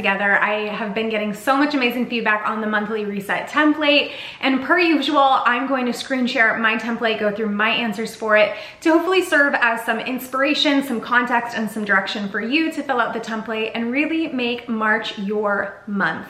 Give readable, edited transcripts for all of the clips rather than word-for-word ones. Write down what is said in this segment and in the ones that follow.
together. I have been getting so much amazing feedback on the monthly reset template, and per usual, I'm going to screen share my template, go through my answers for it to hopefully serve as some inspiration, some context, and some direction for you to fill out the template and really make March your month.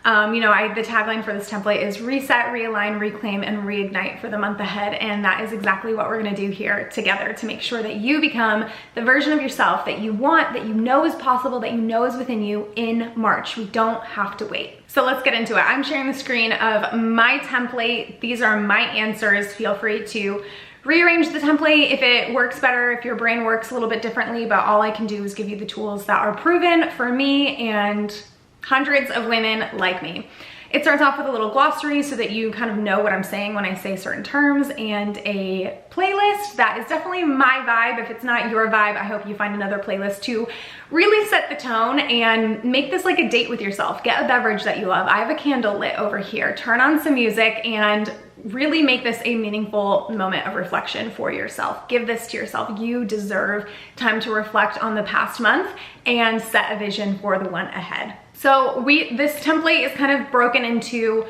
The tagline for this template is reset, realign, reclaim, and reignite for the month ahead. And that is exactly what we're gonna do here together to make sure that you become the version of yourself that you want, that you know is possible, that you know is within you in March. We don't have to wait. So let's get into it. I'm sharing the screen of my template. These are my answers. Feel free to rearrange the template if it works better, if your brain works a little bit differently, but all I can do is give you the tools that are proven for me and hundreds of women like me. It starts off with a little glossary so that you kind of know what I'm saying when I say certain terms, and a playlist that is definitely my vibe. If it's not your vibe, I hope you find another playlist to really set the tone and make this like a date with yourself. Get a beverage that you love. I have a candle lit over here. Turn on some music and really make this a meaningful moment of reflection for yourself. Give this to yourself. You deserve time to reflect on the past month and set a vision for the one ahead. So this template is kind of broken into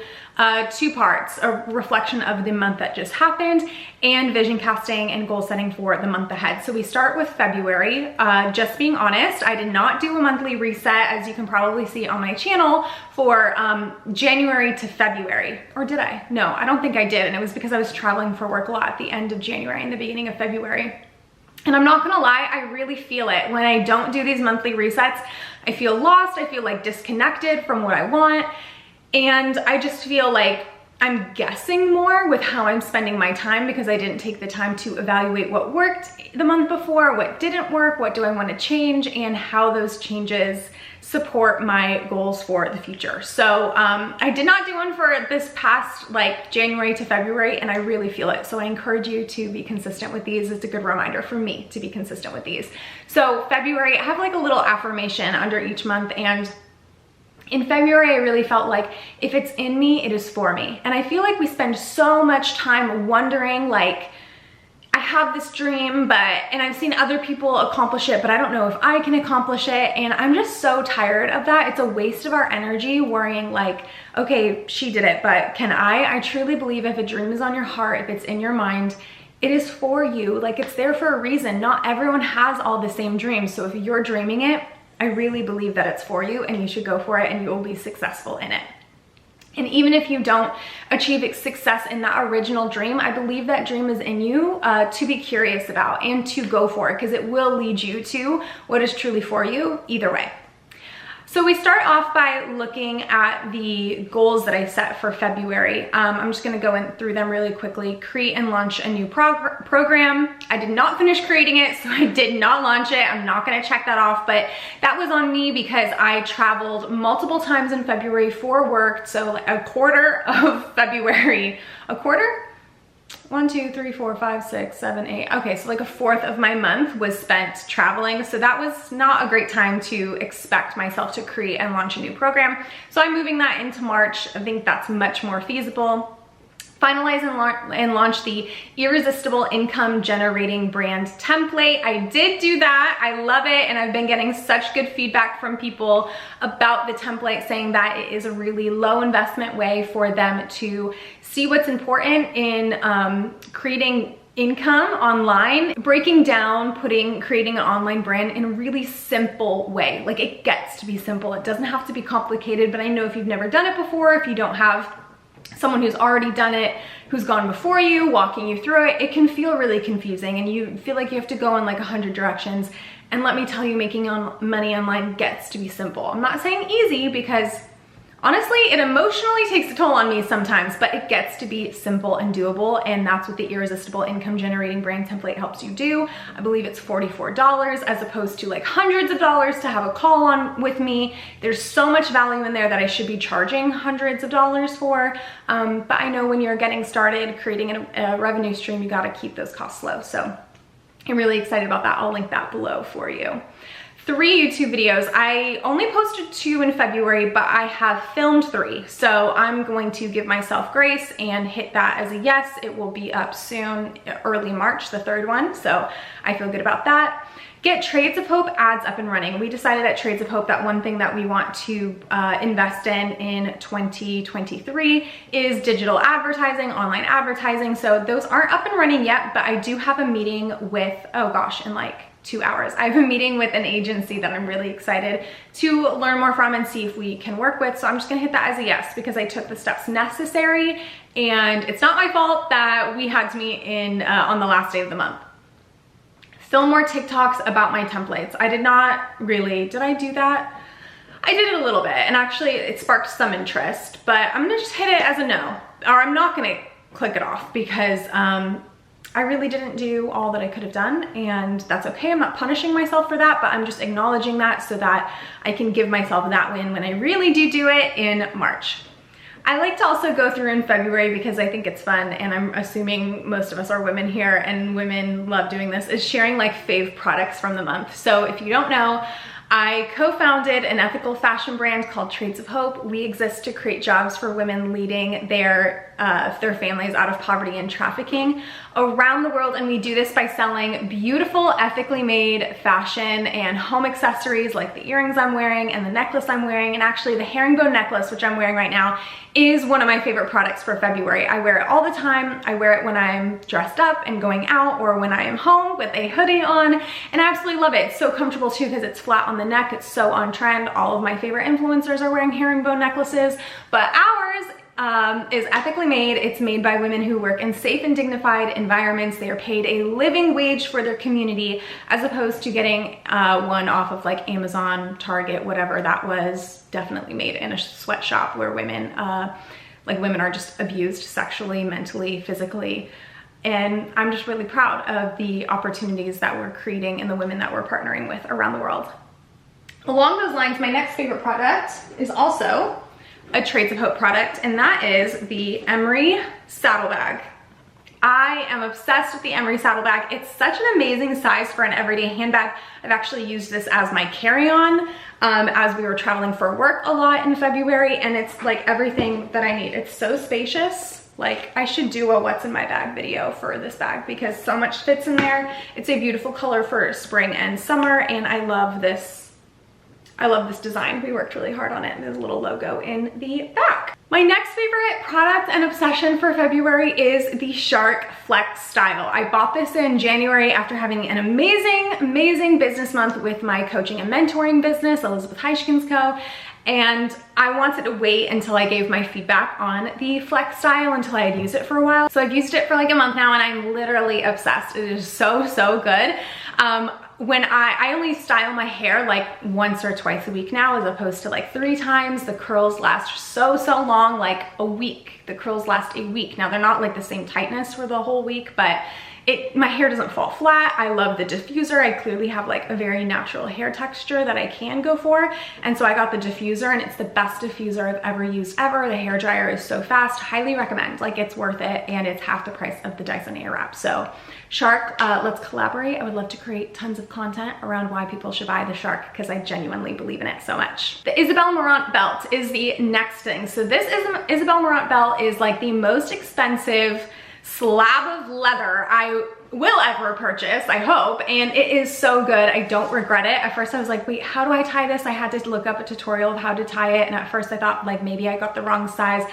two parts: a reflection of the month that just happened and vision casting and goal setting for the month ahead. So we start with February. Just being honest, I did not do a monthly reset, as you can probably see on my channel, for January to February. Or did I? No, I don't think I did. And it was because I was traveling for work a lot at the end of January and the beginning of February. And I'm not gonna lie, I really feel it. When I don't do these monthly resets, I feel lost, I feel like disconnected from what I want, and I just feel like I'm guessing more with how I'm spending my time because I didn't take the time to evaluate what worked the month before, what didn't work, what do I want to change, and how those changes support my goals for the future. So I did not do one for this past like January to February, and I really feel it. So I encourage you to be consistent with these. It's a good reminder for me to be consistent with these. So February, I have like a little affirmation under each month, and in February, I really felt like if it's in me, it is for me. And I feel like we spend so much time wondering, like, I have this dream, and I've seen other people accomplish it, but I don't know if I can accomplish it. And I'm just so tired of that. It's a waste of our energy worrying like, okay, she did it, but can I? I truly believe if a dream is on your heart, if it's in your mind, it is for you. Like, it's there for a reason. Not everyone has all the same dreams. So if you're dreaming it, I really believe that it's for you, and you should go for it, and you will be successful in it. And even if you don't achieve success in that original dream, I believe that dream is in you to be curious about and to go for it, because it will lead you to what is truly for you either way. So we start off by looking at the goals that I set for February. I'm just gonna go through them really quickly. Create and launch a new program. I did not finish creating it, so I did not launch it. I'm not gonna check that off, but that was on me because I traveled multiple times in February for work. So a quarter of February, a quarter? 1, 2, 3, 4, 5, 6, 7, 8. Okay, so like a fourth of my month was spent traveling. So that was not a great time to expect myself to create and launch a new program. So I'm moving that into March. I think that's much more feasible. Finalize and launch the irresistible income generating brand template. I did do that. I love it. And I've been getting such good feedback from people about the template, saying that it is a really low investment way for them to see what's important in creating income online, breaking down, creating an online brand in a really simple way. Like, it gets to be simple. It doesn't have to be complicated, but I know if you've never done it before, if you don't have someone who's already done it, who's gone before you, walking you through it, it can feel really confusing and you feel like you have to go in like 100 directions. And let me tell you, making money online gets to be simple. I'm not saying easy, because honestly, it emotionally takes a toll on me sometimes, but it gets to be simple and doable, and that's what the irresistible income generating brand template helps you do. I believe it's $44 as opposed to like hundreds of dollars to have a call on with me. There's so much value in there that I should be charging hundreds of dollars for, but I know when you're getting started creating a revenue stream, you gotta keep those costs low. So I'm really excited about that. I'll link that below for you. 3 YouTube videos. I only posted 2 in February, but I have filmed 3. So I'm going to give myself grace and hit that as a yes. It will be up soon, early March, the 3rd one. So I feel good about that. Get Trades of Hope ads up and running. We decided at Trades of Hope that one thing that we want to invest in 2023 is digital advertising, online advertising. So those aren't up and running yet, but I do have a meeting with, oh gosh, in like 2 hours. I have a meeting with an agency that I'm really excited to learn more from and see if we can work with. So I'm just gonna hit that as a yes because I took the steps necessary, and it's not my fault that we had to meet in on the last day of the month. Film more TikToks about my templates. I did not really, did I do that? I did it a little bit, and actually it sparked some interest, but I'm gonna just hit it as a no, or I'm not gonna click it off because I really didn't do all that I could have done, and that's okay. I'm not punishing myself for that, but I'm just acknowledging that so that I can give myself that win when I really do it in March. I like to also go through in February because I think it's fun, and I'm assuming most of us are women here and women love doing this, is sharing like fave products from the month. So if you don't know, I co-founded an ethical fashion brand called Trades of Hope. We exist to create jobs for women leading their families out of poverty and trafficking around the world, and we do this by selling beautiful, ethically made fashion and home accessories like the earrings I'm wearing and the necklace I'm wearing, and actually the herringbone necklace, which I'm wearing right now, is one of my favorite products for February. I wear it all the time. I wear it when I'm dressed up and going out, or when I am home with a hoodie on, and I absolutely love it. It's so comfortable too because it's flat on the neck. It's so on trend. All of my favorite influencers are wearing herringbone necklaces, but ours is ethically made. It's made by women who work in safe and dignified environments. They are paid a living wage for their community, as opposed to getting one off of like Amazon, Target, whatever. That was definitely made in a sweatshop where women are just abused sexually, mentally, physically. And I'm just really proud of the opportunities that we're creating and the women that we're partnering with around the world. Along those lines, my next favorite product is also a Trades of Hope product, and that is the Emery saddlebag. I am obsessed with the Emery saddlebag. It's such an amazing size for an everyday handbag. I've actually used this as my carry-on as we were traveling for work a lot in February, and it's like everything that I need. It's so spacious. Like, I should do a what's in my bag video for this bag because so much fits in there. It's a beautiful color for spring and summer, and I love this design. We worked really hard on it. There's a little logo in the back. My next favorite product and obsession for February is the Shark Flex Style. I bought this in January after having an amazing business month with my coaching and mentoring business, Elizabeth Heischkins Co. And I wanted to wait until I gave my feedback on the Flex Style until I had used it for a while. So I've used it for like a month now, and I'm literally obsessed. It is so good. When I only style my hair like once or twice a week now, as opposed to like 3 times. The curls last so long, like a week. The curls last a week. Now they're not like the same tightness for the whole week, but my hair doesn't fall flat. I love the diffuser. I clearly have like a very natural hair texture that I can go for. And so I got the diffuser, and it's the best diffuser I've ever used ever. The hair dryer is so fast. Highly recommend. Like, it's worth it, and it's half the price of the Dyson Airwrap. So Shark, let's collaborate. I would love to create tons of content around why people should buy the Shark because I genuinely believe in it so much. The Isabel Marant belt is the next thing. So this Isabel Marant belt is like the most expensive slab of leather I will ever purchase, I hope, and it is so good. I don't regret it. At first I was like, wait, how do I tie this? I had to look up a tutorial of how to tie it, and at first I thought like maybe I got the wrong size,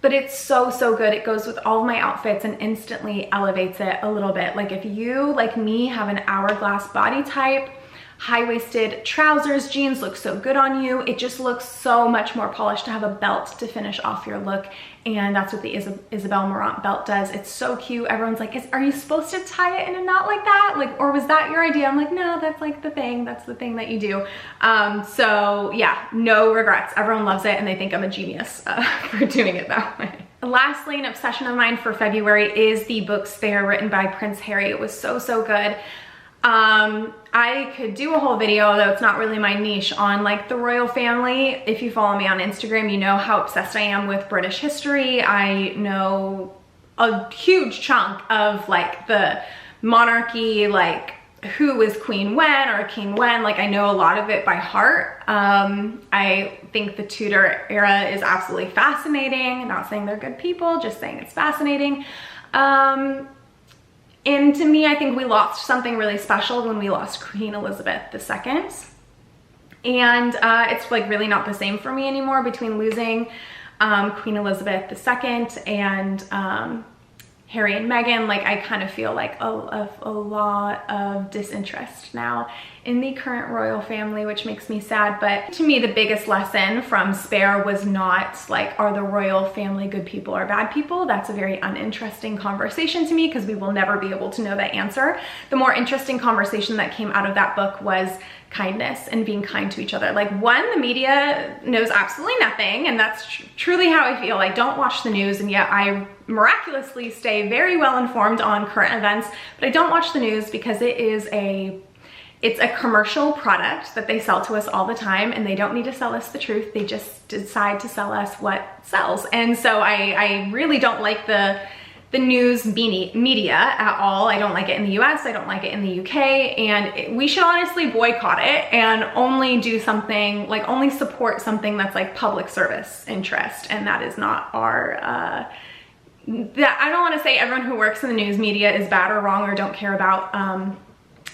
but it's so good. It goes with all of my outfits and instantly elevates it a little bit. Like, if you, like me, have an hourglass body type, high-waisted trousers, jeans look so good on you. It just looks so much more polished to have a belt to finish off your look, and that's what the Isabel Marant belt does. It's so cute. Everyone's like, are you supposed to tie it in a knot like that? Like, or was that your idea? I'm like, no, that's like the thing. That's the thing that you do. So yeah, no regrets. Everyone loves it, and they think I'm a genius for doing it that way. Lastly, an obsession of mine for February is the books fair written by Prince Harry. It was so good. I could do a whole video, though it's not really my niche, on like the royal family. If you follow me on Instagram, you know how obsessed I am with British history. I know a huge chunk of like the monarchy, like who is Queen when or King when. Like, I know a lot of it by heart. I think the Tudor era is absolutely fascinating. I'm not saying they're good people, just saying it's fascinating. And to me, I think we lost something really special when we lost Queen Elizabeth II. And it's like really not the same for me anymore between losing Queen Elizabeth II and Harry and Meghan. Like, I kind of feel like a lot of disinterest now in the current royal family, which makes me sad. But to me, the biggest lesson from Spare was not like, are the royal family good people or bad people? That's a very uninteresting conversation to me because we will never be able to know that answer. The more interesting conversation that came out of that book was kindness and being kind to each other. Like, one, the media knows absolutely nothing, and that's truly how I feel. I don't watch the news, and yet I miraculously stay very well informed on current events, but I don't watch the news because it's a commercial product that they sell to us all the time, and they don't need to sell us the truth. They just decide to sell us what sells. And so I really don't like the news media at all. I don't like it in the US, I don't like it in the UK, and we should honestly boycott it and only do something, like only support something that's like public service interest, and that is not our, I don't want to say everyone who works in the news media is bad or wrong or don't care about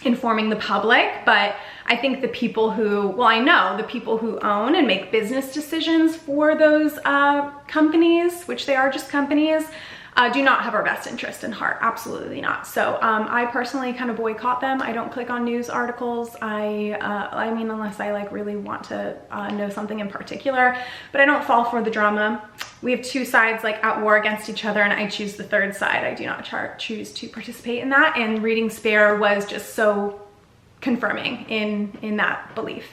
informing the public, but I think the people who, well, I know the people who own and make business decisions for those companies, which they are just companies, do not have our best interest in heart. Absolutely not. So I personally kind of boycott them. I don't click on news articles. I mean, unless I like really want to know something in particular, but I don't fall for the drama. We have two sides like at war against each other, and I choose the third side. I do not choose to participate in that. And reading Spare was just so confirming in that belief.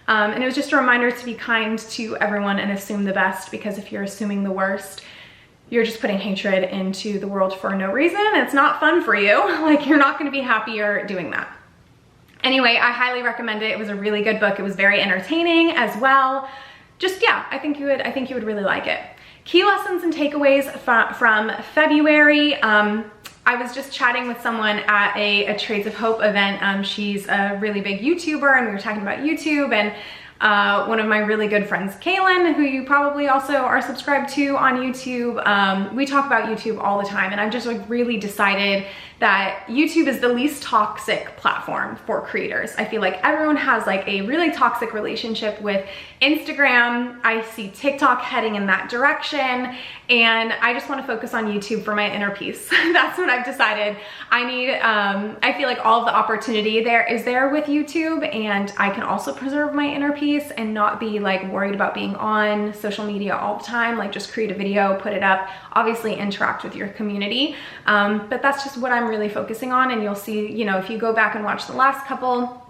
And it was just a reminder to be kind to everyone and assume the best, because if you're assuming the worst, you're just putting hatred into the world for no reason. It's not fun for you. Like, you're not going to be happier doing that. Anyway, I highly recommend it. It was a really good book. It was very entertaining as well. Just, yeah, I think you would really like it. Key lessons and takeaways from February. I was just chatting with someone at a Trades of Hope event. She's a really big YouTuber, and we were talking about YouTube, and one of my really good friends, Kaylin, who you probably also are subscribed to on YouTube, we talk about YouTube all the time, and I've just like really decided that YouTube is the least toxic platform for creators. I feel like everyone has like a really toxic relationship with Instagram. I see TikTok heading in that direction, and I just want to focus on YouTube for my inner peace. That's what I've decided. I feel like all of the opportunity there is there with YouTube, and I can also preserve my inner peace and not be like worried about being on social media all the time. Like, just create a video, put it up, obviously interact with your community. But that's just what I'm really focusing on. And you'll see, you know, if you go back and watch the last couple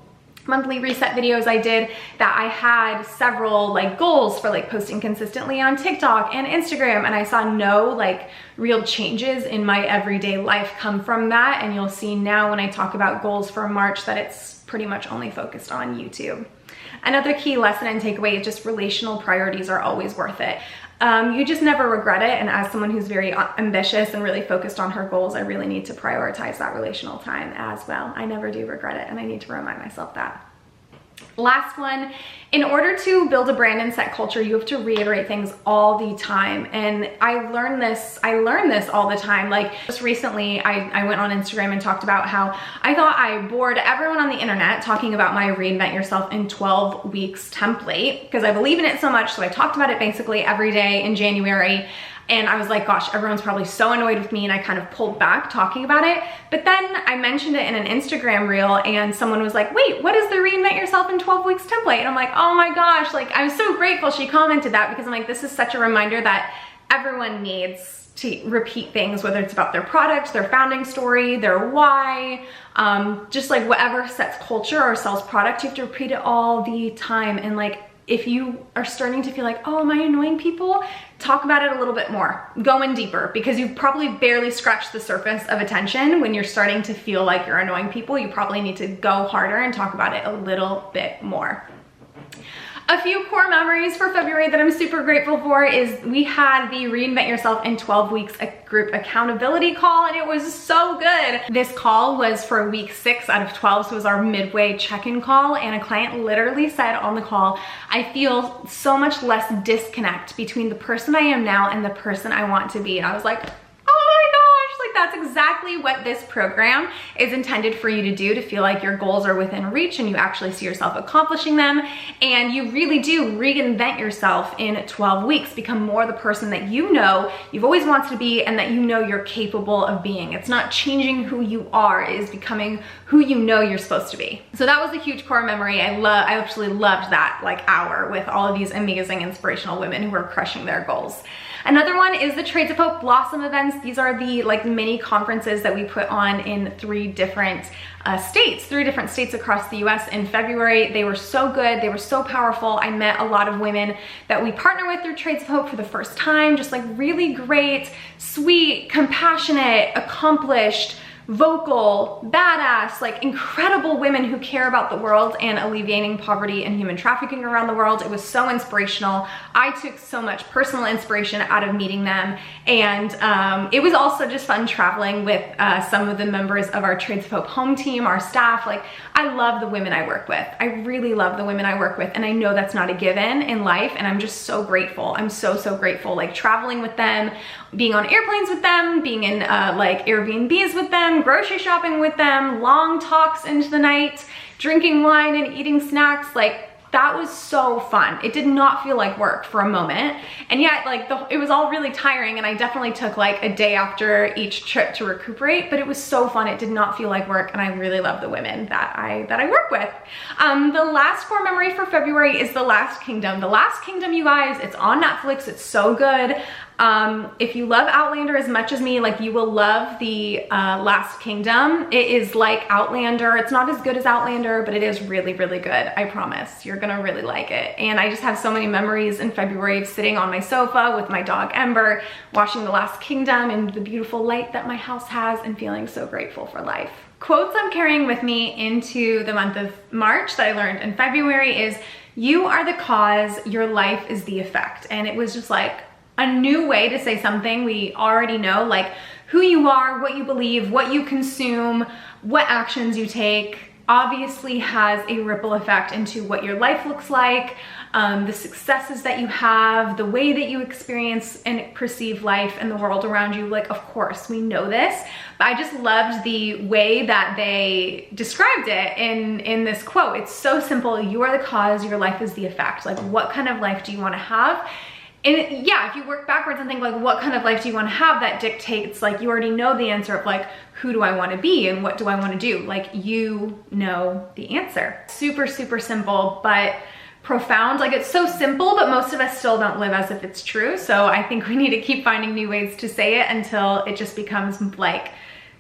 monthly reset videos I did, that I had several like goals for like posting consistently on TikTok and Instagram, and I saw no like real changes in my everyday life come from that. And you'll see now when I talk about goals for March that it's pretty much only focused on YouTube. Another key lesson and takeaway is just relational priorities are always worth it. You just never regret it, and as someone who's very ambitious and really focused on her goals, I really need to prioritize that relational time as well. I never do regret it, and I need to remind myself that. Last one, in order to build a brand and set culture, you have to reiterate things all the time. And I learn this all the time. Like, just recently, I went on Instagram and talked about how I thought I bored everyone on the internet talking about my Reinvent Yourself in 12 weeks template, because I believe in it so much. So I talked about it basically every day in January. And I was like, gosh, everyone's probably so annoyed with me, and I kind of pulled back talking about it. But then I mentioned it in an Instagram reel, and someone was like, wait, what is the Reinvent Yourself in 12 weeks template? And I'm like, oh my gosh, like, I'm so grateful she commented that, because I'm like, this is such a reminder that everyone needs to repeat things, whether it's about their product, their founding story, their why, just like whatever sets culture or sells product, you have to repeat it all the time. And like, if you are starting to feel like, oh, am I annoying people? Talk about it a little bit more. Go in deeper, because you've probably barely scratched the surface of attention. When you're starting to feel like you're annoying people, you probably need to go harder and talk about it a little bit more. A few core memories for February that I'm super grateful for is we had the Reinvent Yourself in 12 Weeks a group accountability call, and it was so good. This call was for week 6 out of 12, so it was our midway check-in call, and a client literally said on the call, I feel so much less disconnect between the person I am now and the person I want to be. And I was like, that's exactly what this program is intended for you to do, to feel like your goals are within reach and you actually see yourself accomplishing them. And you really do reinvent yourself in 12 weeks, become more the person that you know you've always wanted to be and that you know you're capable of being. It's not changing who you are, it is becoming who you know you're supposed to be. So that was a huge core memory. I actually loved that hour with all of these amazing inspirational women who are crushing their goals. Another one is the Trades of Hope Blossom events. These are the mini conferences that we put on in 3 different states across the US in February. They were so good, they were so powerful. I met a lot of women that we partner with through Trades of Hope for the first time, just really great, sweet, compassionate, accomplished, vocal, badass, incredible women who care about the world and alleviating poverty and human trafficking around the world. It was so inspirational. I took so much personal inspiration out of meeting them, and it was also just fun traveling with some of the members of our Trades of Hope home team, our staff. I love the women I work with. I really love the women I work with, and I know that's not a given in life, and I'm just so grateful. I'm so grateful, traveling with them, being on airplanes with them, being in Airbnbs with them, grocery shopping with them, long talks into the night, drinking wine and eating snacks. That was so fun. It did not feel like work for a moment. And yet it was all really tiring, and I definitely took a day after each trip to recuperate, but it was so fun. It did not feel like work, and I really love the women that I work with. The last core memory for February is The Last Kingdom. The Last Kingdom, you guys, it's on Netflix. It's so good. If you love Outlander as much as me, you will love The Last Kingdom. It is like Outlander. It's not as good as Outlander, but it is really good. I promise. You're gonna really like it. And I just have so many memories in February of sitting on my sofa with my dog Ember, watching The Last Kingdom and the beautiful light that my house has, and feeling so grateful for life. Quotes I'm carrying with me into the month of March that I learned in February is, you are the cause, your life is the effect. And it was just a new way to say something we already know, who you are, what you believe, what you consume, what actions you take, obviously has a ripple effect into what your life looks like, the successes that you have, the way that you experience and perceive life and the world around you. Of course, we know this, but I just loved the way that they described it in this quote. It's so simple. You are the cause, your life is the effect. What kind of life do you want to have? And yeah, if you work backwards and think what kind of life do you want to have, that dictates you already know the answer of who do I want to be and what do I want to do? You know the answer. Super simple, but profound. It's so simple, but most of us still don't live as if it's true. So I think we need to keep finding new ways to say it until it just becomes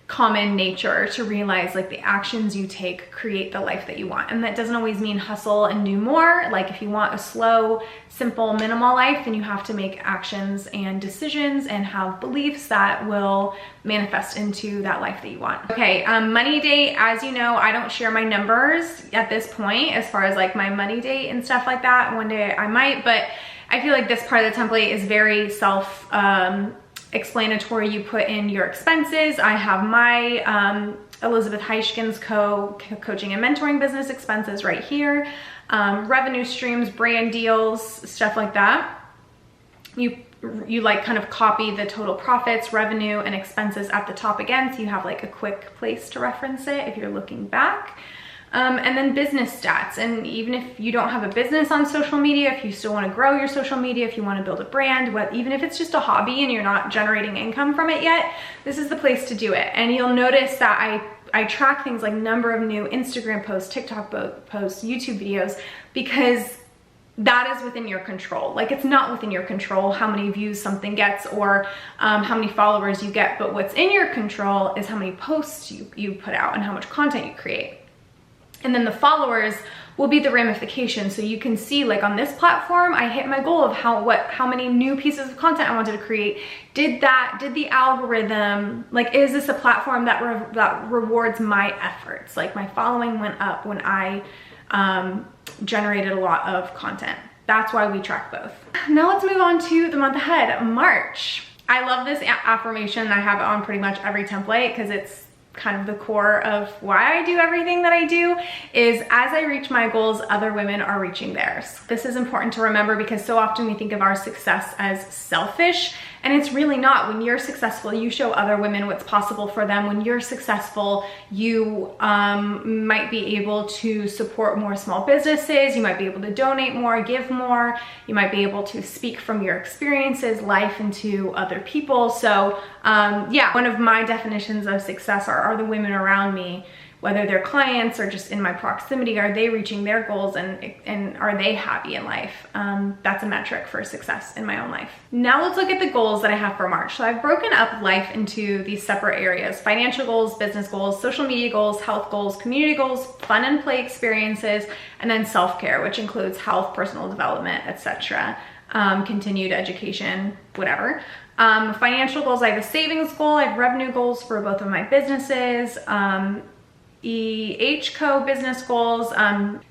common nature to realize the actions you take create the life that you want. And that doesn't always mean hustle and do more. If you want a slow, simple, minimal life, then you have to make actions and decisions and have beliefs that will manifest into that life that you want. Okay, money date. As you know, I don't share my numbers at this point as far as my money date and stuff like that. One day I might, but I feel this part of the template is very explanatory. You put in your expenses. I have my Elizabeth Heischkin's coaching and mentoring business expenses right here. Revenue streams, brand deals, stuff like that. You kind of copy the total profits, revenue, and expenses at the top again, so you have a quick place to reference it if you're looking back. And then business stats. And even if you don't have a business on social media, if you still want to grow your social media, if you want to build a brand, even if it's just a hobby and you're not generating income from it yet, this is the place to do it. And you'll notice that I track things like number of new Instagram posts, TikTok posts, YouTube videos, because that is within your control. It's not within your control how many views something gets or how many followers you get, but what's in your control is how many posts you put out and how much content you create. And then the followers will be the ramification. So you can see on this platform, I hit my goal of how many new pieces of content I wanted to create. Did the algorithm, is this a platform that rewards my efforts? My following went up when I generated a lot of content. That's why we track both. Now let's move on to the month ahead, March. I love this affirmation. I have it on pretty much every template because it's kind of the core of why I do everything that I do, is as I reach my goals, other women are reaching theirs. This is important to remember because so often we think of our success as selfish, and it's really not. When you're successful, you show other women what's possible for them. When you're successful, you might be able to support more small businesses. You might be able to donate more, give more. You might be able to speak from your experiences, life into other people. So yeah, one of my definitions of success are the women around me, whether they're clients or just in my proximity, are they reaching their goals and are they happy in life? That's a metric for success in my own life. Now let's look at the goals that I have for March. So I've broken up life into these separate areas: financial goals, business goals, social media goals, health goals, community goals, fun and play experiences, and then self-care, which includes health, personal development, etc. Continued education, whatever. Financial goals, I have a savings goal, I have revenue goals for both of my businesses, EHCO business goals,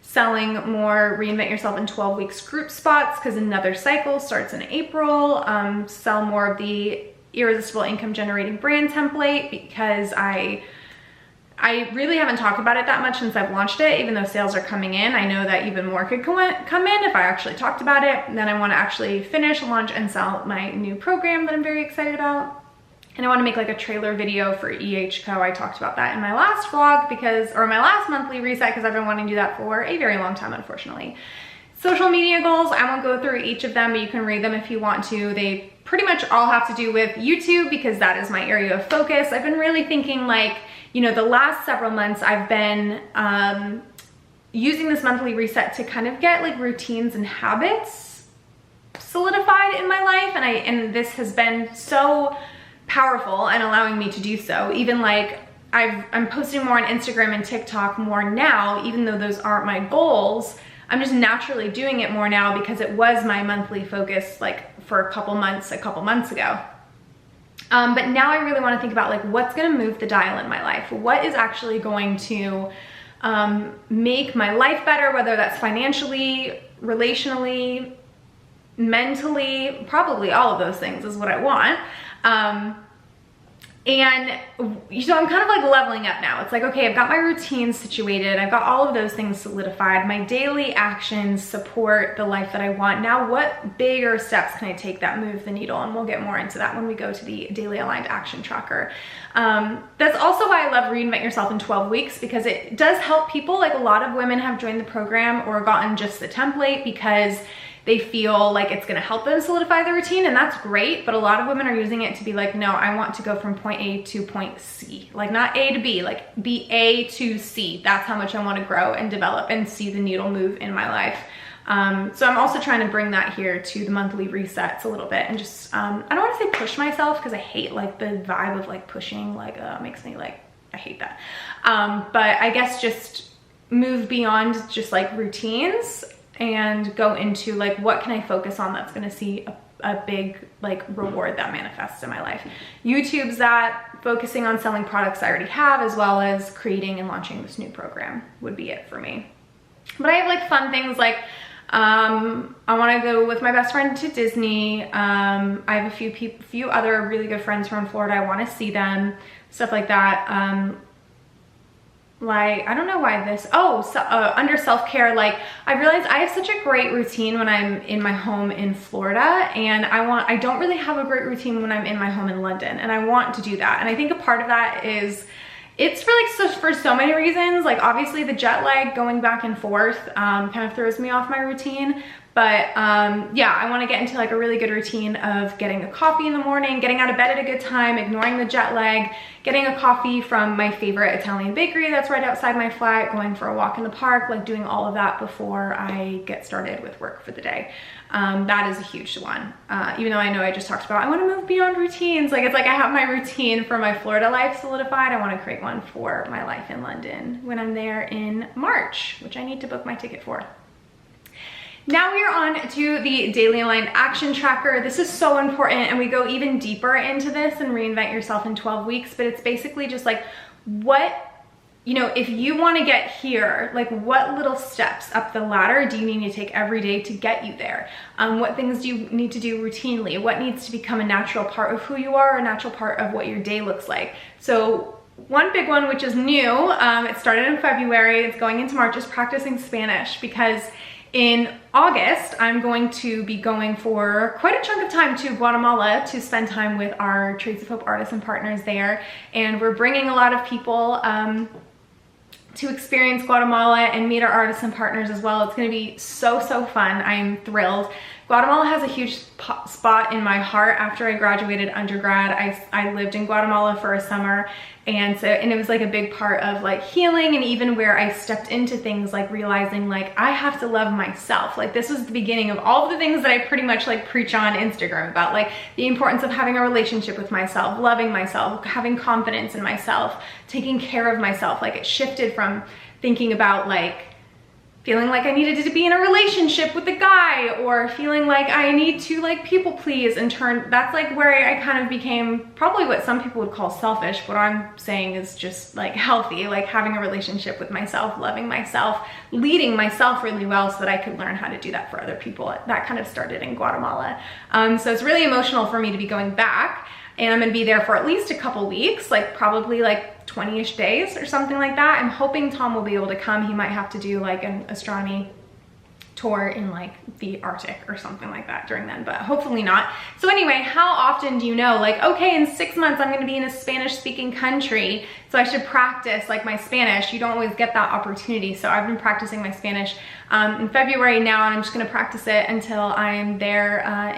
selling more Reinvent Yourself in 12 weeks group spots because another cycle starts in April, sell more of the irresistible income generating brand template because I really haven't talked about it that much since I've launched it, even though sales are coming in. I know that even more could come in if I actually talked about it. And then I want to actually finish, launch, and sell my new program that I'm very excited about. And I want to make like a trailer video for EHCO. I talked about that in my last vlog or my last monthly reset, because I've been wanting to do that for a very long time, unfortunately. Social media goals, I won't go through each of them, but you can read them if you want to. They pretty much all have to do with YouTube because that is my area of focus. I've been really thinking, like, you know, the last several months I've been using this monthly reset to kind of get like routines and habits solidified in my life. And this has been so powerful and allowing me to do so. Even like I'm posting more on Instagram and TikTok more now, even though those aren't my goals. I'm just naturally doing it more now because it was my monthly focus like for a couple months ago. But now I really want to think about like what's going to move the dial in my life. What is actually going to make my life better, whether that's financially, relationally, mentally, probably all of those things is what I want. And so I'm kind of like leveling up now. It's like, okay, I've got my routine situated. I've got all of those things solidified. My daily actions support the life that I want. Now, what bigger steps can I take that move the needle? And we'll get more into that when we go to the daily aligned action tracker. That's also why I love Reinvent Yourself in 12 weeks, because it does help people. Like, a lot of women have joined the program or gotten just the template because they feel like it's gonna help them solidify their routine, and that's great, but a lot of women are using it to be like, no, I want to go from point A to point C. Like, not A to B, like be A to C. That's how much I wanna grow and develop and see the needle move in my life. So I'm also trying to bring that here to the monthly resets a little bit and just, I don't wanna say push myself because I hate like the vibe of like pushing, like makes me like, I hate that. But I guess just move beyond just like routines and go into like, what can I focus on that's gonna see a big like reward that manifests in my life. YouTube's that, focusing on selling products I already have, as well as creating and launching this new program would be it for me. But I have like fun things like, I wanna go with my best friend to Disney. I have a few other really good friends who are in Florida. I wanna see them, stuff like that. Like, I don't know why this, under self-care, like I realized I have such a great routine when I'm in my home in Florida, and I don't really have a great routine when I'm in my home in London, and I want to do that. And I think a part of that is, it's for so many reasons. Like, obviously the jet lag going back and forth kind of throws me off my routine. But yeah, I want to get into like a really good routine of getting a coffee in the morning, getting out of bed at a good time, ignoring the jet lag, getting a coffee from my favorite Italian bakery that's right outside my flat, going for a walk in the park, like doing all of that before I get started with work for the day. That is a huge one. Even though I know I just talked about, I want to move beyond routines. Like, it's like I have my routine for my Florida life solidified. I want to create one for my life in London when I'm there in March, which I need to book my ticket for. Now we are on to the Daily Aligned Action Tracker. This is so important, and we go even deeper into this and Reinvent Yourself in 12 weeks, but it's basically just like, what you know, if you want to get here, like what little steps up the ladder do you need to take every day to get you there? What things do you need to do routinely? What needs to become a natural part of who you are, a natural part of what your day looks like? So one big one, which is new, it started in February, it's going into March, is practicing Spanish, because in August, I'm going to be going for quite a chunk of time to Guatemala to spend time with our Trades of Hope artisan partners there. And we're bringing a lot of people to experience Guatemala and meet our artisan partners as well. It's gonna be so, so fun. I'm thrilled. Guatemala has a huge spot in my heart. After I graduated undergrad, I lived in Guatemala for a summer, and it was like a big part of like healing, and even where I stepped into things like realizing like I have to love myself. Like this was the beginning of all of the things that I pretty much like preach on Instagram about, like the importance of having a relationship with myself, loving myself, having confidence in myself, taking care of myself. Like it shifted from thinking about like feeling like I needed to be in a relationship with a guy, or feeling like I need to like people please, and that's like where I kind of became probably what some people would call selfish. What I'm saying is just like healthy, like having a relationship with myself, loving myself, leading myself really well so that I could learn how to do that for other people. That kind of started in Guatemala. So it's really emotional for me to be going back, and I'm gonna be there for at least a couple weeks, like probably like 20-ish days or something like that. I'm hoping Tom will be able to come. He might have to do like an astronomy tour in like the Arctic or something like that during then, but hopefully not. So anyway, how often do you know, like, okay, in 6 months I'm gonna be in a Spanish speaking country, so I should practice like my Spanish. You don't always get that opportunity. So I've been practicing my Spanish in February now, and I'm just gonna practice it until I'm there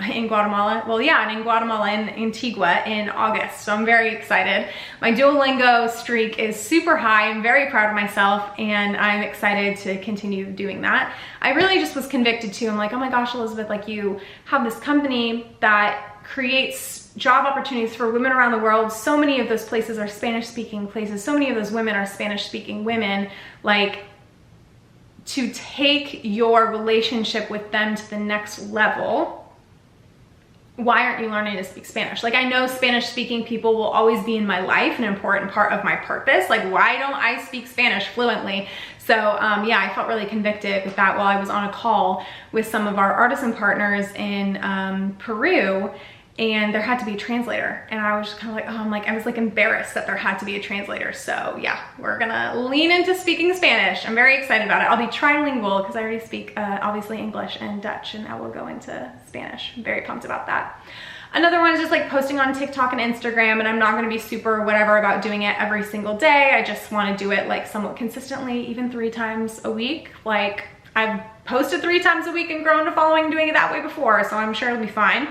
in Guatemala. Well, yeah, and in Guatemala, in Antigua in August. So I'm very excited. My Duolingo streak is super high. I'm very proud of myself, and I'm excited to continue doing that. I really just was convicted too. I'm like, oh my gosh, Elizabeth, like you have this company that creates job opportunities for women around the world. So many of those places are Spanish speaking places. So many of those women are Spanish speaking women. Like, to take your relationship with them to the next level, why aren't you learning to speak Spanish? Like, I know Spanish speaking people will always be in my life, an important part of my purpose. Like, why don't I speak Spanish fluently? So yeah, I felt really convicted with that while I was on a call with some of our artisan partners in Peru, and there had to be a translator. And I was just kind of like, oh, I was like embarrassed that there had to be a translator. So yeah, we're gonna lean into speaking Spanish. I'm very excited about it. I'll be trilingual because I already speak obviously English and Dutch, and now we'll go into Spanish. I'm very pumped about that. Another one is just like posting on TikTok and Instagram, and I'm not gonna be super whatever about doing it every single day. I just wanna do it like somewhat consistently, even 3 times a week. Like, I've posted 3 times a week and grown a following doing it that way before, so I'm sure it'll be fine.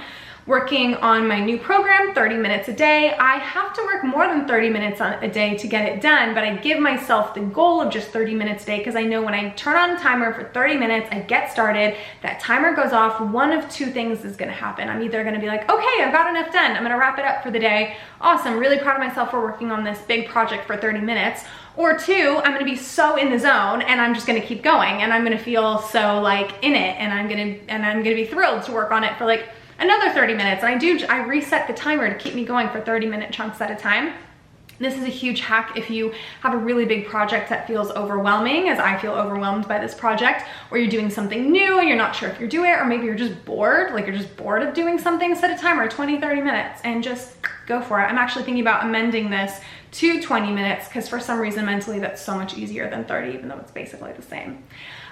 Working on my new program, 30 minutes a day. I have to work more than 30 minutes a day to get it done, but I give myself the goal of just 30 minutes a day, because I know when I turn on a timer for 30 minutes, I get started, that timer goes off, one of 2 things is gonna happen. I'm either gonna be like, okay, I've got enough done, I'm gonna wrap it up for the day. Awesome, really proud of myself for working on this big project for 30 minutes. Or 2, I'm gonna be so in the zone and I'm just gonna keep going, and I'm gonna feel so like in it, and I'm gonna be thrilled to work on it for like another 30 minutes. And I reset the timer to keep me going for 30-minute chunks at a time. This is a huge hack if you have a really big project that feels overwhelming, as I feel overwhelmed by this project, or you're doing something new and you're not sure if you're doing it, or maybe you're just bored, like you're just bored of doing something. Set a timer, 20, 30 minutes, and just go for it. I'm actually thinking about amending this to 20 minutes, because for some reason mentally that's so much easier than 30, even though it's basically the same.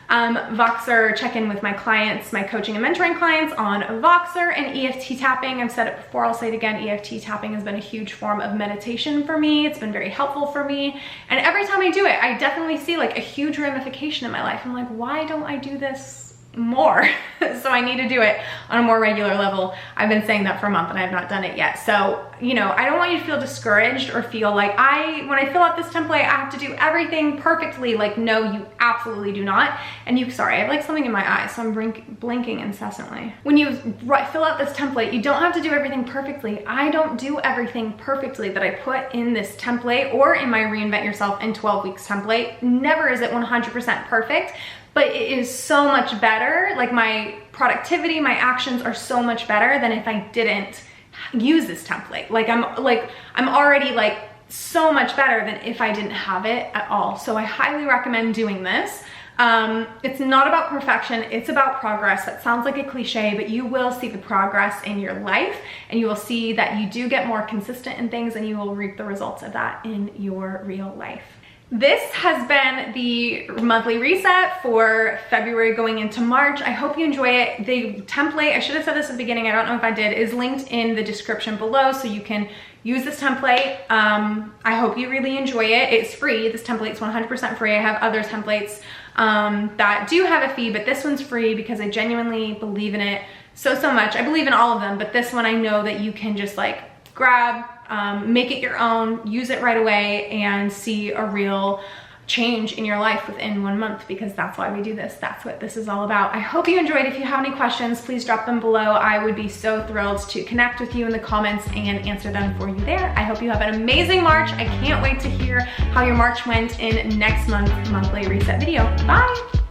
Voxer, check in with my clients, my coaching and mentoring clients on Voxer and EFT tapping. I've said it before, I'll say it again. EFT tapping has been a huge form of meditation for me. It's been very helpful for me. And every time I do it, I definitely see like a huge ramification in my life. I'm like, why don't I do this more? So I need to do it on a more regular level. I've been saying that for a month and I have not done it yet. So, you know, I don't want you to feel discouraged or feel like when I fill out this template, I have to do everything perfectly. Like, no, you absolutely do not. And sorry, I have like something in my eye, so I'm blinking incessantly. When you fill out this template, you don't have to do everything perfectly. I don't do everything perfectly that I put in this template or in my Reinvent Yourself in 12 Weeks template. Never is it 100% perfect, but it is so much better. Like, my productivity, my actions are so much better than if I didn't use this template. Like, I'm already like so much better than if I didn't have it at all. So I highly recommend doing this. It's not about perfection, it's about progress. That sounds like a cliche, but you will see the progress in your life, and you will see that you do get more consistent in things, and you will reap the results of that in your real life. This has been the monthly reset for February going into March. I hope you enjoy it. The template, I should have said this at the beginning, I don't know if I did, is linked in the description below, so you can use this template. I hope you really enjoy it. It's free. This template's 100% free. I have other templates that do have a fee, but this one's free because I genuinely believe in it so much. I believe in all of them, but this one I know that you can just like grab, make it your own, use it right away, and see a real change in your life within 1 month, because that's why we do this. That's what this is all about. I hope you enjoyed. If you have any questions, please drop them below. I would be so thrilled to connect with you in the comments and answer them for you there. I hope you have an amazing March. I can't wait to hear how your March went in next month's monthly reset video. Bye.